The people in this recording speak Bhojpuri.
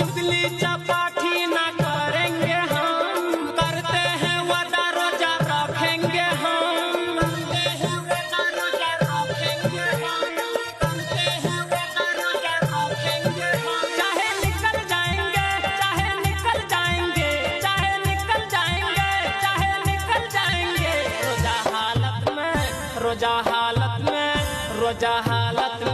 चुगली चपाटी ना करेंगे हम, करते हैं वादा रोजा रखेंगे हम, करते हैं वादा रोजा रखेंगे हम, करते हैं वादा रोजा रखेंगे हम। चाहे निकल जाएंगे, चाहे निकल जाएंगे, चाहे निकल जाएंगे, चाहे निकल जाएंगे, रोजा हालत में, रोजा हालत में, रोजा हालत में